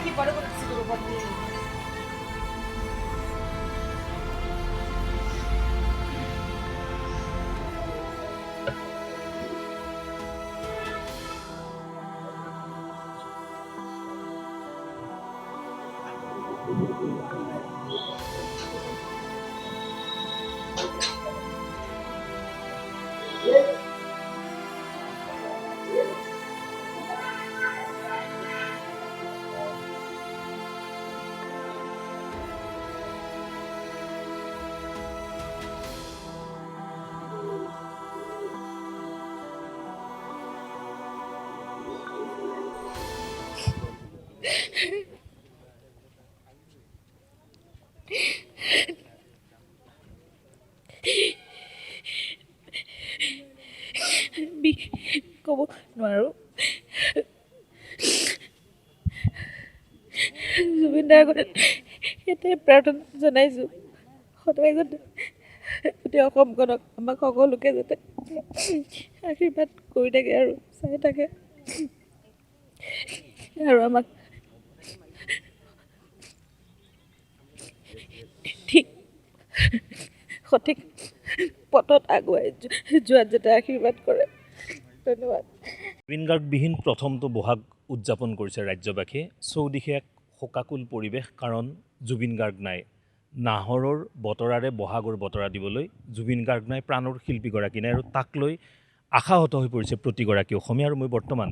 akibatnya kok disitu kok di ক'ব নোৱাৰোঁ জুবিন দাৰ আগতে এটাই প্ৰাৰ্থনা জনাইছোঁ সদায় যাতে গোটেই অসমখনক আমাক সকলোকে যাতে আশীৰ্বাদ কৰি থাকে আৰু চাই থাকে আৰু আমাক ঠিক সঠিক পথত আগুৱাই যোৱাত যাতে আশীৰ্বাদ কৰে ধন্যবাদ জুবিন গাৰ্গবিহীন প্ৰথমটো বহাগ উদযাপন কৰিছে ৰাজ্যবাসীয়ে চৌদিশে এক শোকাকুল পৰিৱেশ কাৰণ জুবিন গাৰ্গ নাই নাহৰৰ বতৰাৰে বহাগৰ বতৰা দিবলৈ জুবিন গাৰ্গ নাই প্ৰাণৰ শিল্পীগৰাকী নাই আৰু তাক লৈ আশাহত হৈ পৰিছে প্ৰতিগৰাকী অসমীয়া আৰু মই বৰ্তমান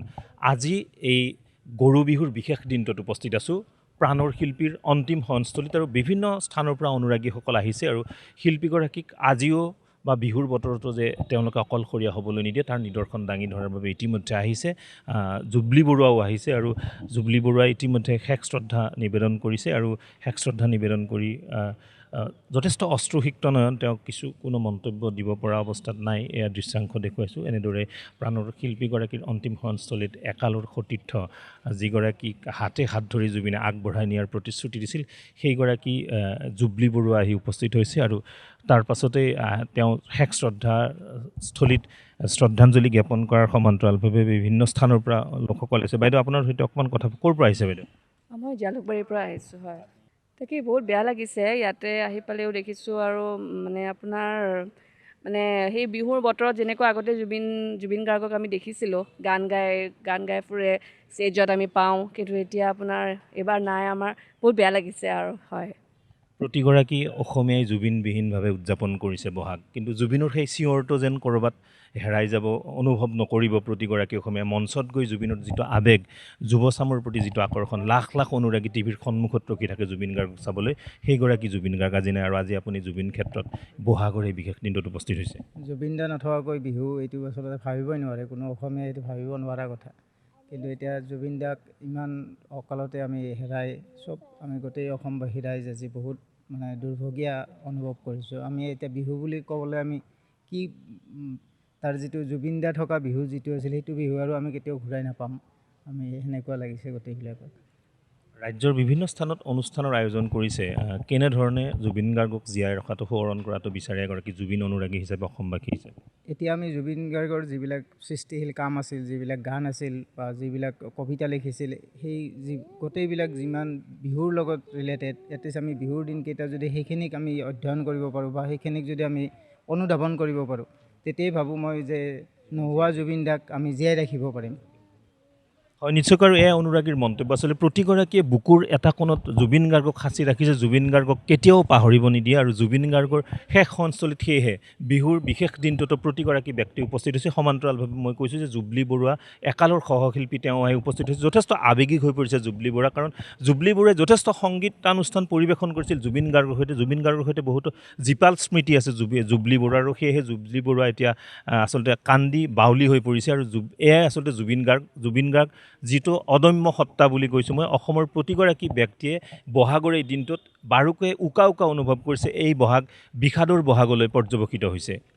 আজি এই গৰু বিহুৰ বিশেষ দিনটোত উপস্থিত আছোঁ প্ৰাণৰ শিল্পীৰ অন্তিম শয়নস্থলীত আৰু বিভিন্ন স্থানৰ পৰা অনুৰাগীসকল আহিছে আৰু শিল্পীগৰাকীক আজিও বা বিহুৰ বতৰতো যে তেওঁলোকে অকলশৰীয়া হ'বলৈ নিদিয়ে তাৰ নিদৰ্শন দাঙি ধৰাৰ বাবে ইতিমধ্যে আহিছে জুবলি বৰুৱাও আহিছে আৰু জুবলি বৰুৱাই ইতিমধ্যে শেষ শ্ৰদ্ধা নিবেদন কৰিছে আৰু শেষ শ্ৰদ্ধা নিবেদন কৰি যথেষ্ট অশ্ৰুসিক্ত নয়ন তেওঁক কোনো মন্তব্য দিব পৰা অৱস্থাত নাই এয়া দৃশ্যাংশ দেখুৱাইছোঁ এনেদৰে প্ৰাণৰ শিল্পীগৰাকীৰ অন্তিম শয়নস্থলীত একালৰ সতীৰ্থ যিগৰাকীক হাতে হাত ধৰি জুবিনে আগবঢ়াই নিয়াৰ প্ৰতিশ্ৰুতি দিছিল সেইগৰাকী জুবলি বৰুৱা আহি উপস্থিত হৈছে আৰু তাৰ পাছতে তেওঁ শেষ শ্ৰদ্ধাস্থলীত শ্ৰদ্ধাঞ্জলি জ্ঞাপন কৰাৰ সমান্তৰালভাৱে বিভিন্ন স্থানৰ পৰা লোকসকল আছে বাইদেউ আপোনাৰ সৈতে অকণমান কথা ক'ৰ পৰা আহিছে বাইদেউ মই জালুকবাৰীৰ পৰা আহিছোঁ হয় তাকে বহুত বেয়া লাগিছে ইয়াতে আহি পালেও দেখিছোঁ আৰু মানে আপোনাৰ মানে সেই বিহুৰ বতৰত যেনেকুৱা আগতে জুবিন গাৰ্গক আমি দেখিছিলোঁ গান গাই ফুৰে ষ্টেজত আমি পাওঁ কিন্তু এতিয়া আপোনাৰ এইবাৰ নাই আমাৰ বহুত বেয়া লাগিছে আৰু হয় প্ৰতিগৰাকী অসমীয়াই জুবিনবিহীনভাৱে উদযাপন কৰিছে বহাগ কিন্তু জুবিনৰ সেই চিঞৰটো যেন ক'ৰবাত হেৰাই যাব অনুভৱ নকৰিব প্ৰতিগৰাকী অসমীয়া মঞ্চত গৈ জুবিনৰ যিটো আৱেগ যুৱচামৰ প্ৰতি যিটো আকৰ্ষণ লাখ লাখ অনুৰাগী টিভিৰ সন্মুখত ৰখি থাকে জুবিন গাৰ্গক চাবলৈ সেইগৰাকী জুবিন গাৰ্গ আজি নাই আৰু আজি আপুনি জুবিন ক্ষেত্ৰত বহাগৰ এই বিশেষ দিনটোত উপস্থিত হৈছে জুবিন দা নথকাকৈ বিহু এইটো আচলতে ভাবিবই নোৱাৰে কোনো অসমীয়াই এইটো ভাবিব নোৱাৰা কথা কিন্তু এতিয়া জুবিন দাক ইমান অকালতে আমি হেৰাই আমি গোটেই অসমবাসী ৰাইজ আজি বহুত মানে দুৰ্ভগীয়া অনুভৱ কৰিছোঁ আমি এতিয়া বিহু বুলি ক'বলৈ আমি কি তাৰ যিটো জুবিন দা থকা বিহু যিটো আছিল সেইটো বিহু আৰু আমি কেতিয়াও ঘূৰাই নাপাম আমি সেনেকুৱা লাগিছে গোটেইবিলাকক ৰাজ্যৰ বিভিন্ন স্থানত অনুষ্ঠানৰ আয়োজন কৰিছে কেনেধৰণে জুবিন গাৰ্গক জীয়াই ৰখাটো সোঁৱৰণ কৰাটো বিচাৰে এগৰাকী জুবিন অনুৰাগী হিচাপে অসমবাসী হিচাপে এতিয়া আমি জুবিন গাৰ্গৰ যিবিলাক সৃষ্টিশীল কাম আছিল যিবিলাক গান আছিল বা যিবিলাক কবিতা লিখিছিল সেই গোটেইবিলাক যিমান বিহুৰ লগত ৰিলেটেড এটলিষ্ট আমি বিহুৰ দিনকেইটা যদি সেইখিনিক আমি অধ্যয়ন কৰিব পাৰোঁ বা সেইখিনিক যদি আমি অনুধাৱন কৰিব পাৰোঁ তেতিয়াই ভাবোঁ মই যে নোহোৱা জুবিন দাক আমি জীয়াই ৰাখিব পাৰিম হয় নিশ্চয়কৈ আৰু এয়া অনুৰাগীৰ মন্তব্য আচলতে প্ৰতিগৰাকীয়ে বুকুৰ এটা কোণত জুবিন গাৰ্গক সাঁচি ৰাখিছে জুবিন গাৰ্গক কেতিয়াও পাহৰিব নিদিয়ে আৰু জুবিন গাৰ্গৰ শেষ শয়নস্থলীত সেয়েহে বিহুৰ বিশেষ দিনটোতো প্ৰতিগৰাকী ব্যক্তি উপস্থিত হৈছে সমান্তৰালভাৱে মই কৈছোঁ যে জুবলি বৰুৱা একালৰ সহশিল্পী তেওঁ আহি উপস্থিত হৈছে যথেষ্ট আৱেগিক হৈ পৰিছে জুবলি বৰুৱা কাৰণ জুবলি বৰুৱাই যথেষ্ট সংগীতানুষ্ঠান পৰিৱেশন কৰিছিল জুবিন গাৰ্গৰ সৈতে বহুতো জীপাল স্মৃতি আছে জুবলি বৰুৱাৰ আৰু সেয়েহে জুবলি বৰুৱা এতিয়া আচলতে কান্দি বাউলি হৈ পৰিছে আৰু এয়াই আচলতে জুবিন গাৰ্গ যিটো অদম্য সত্তা বুলি কৈছোঁ মই অসমৰ প্ৰতিগৰাকী ব্যক্তিয়ে বহাগৰ এই দিনটোত বাৰুকৈ উকা উকা অনুভৱ কৰিছে এই বহাগ বিষাদৰ বহাগলৈ পৰ্যবেক্ষিত হৈছে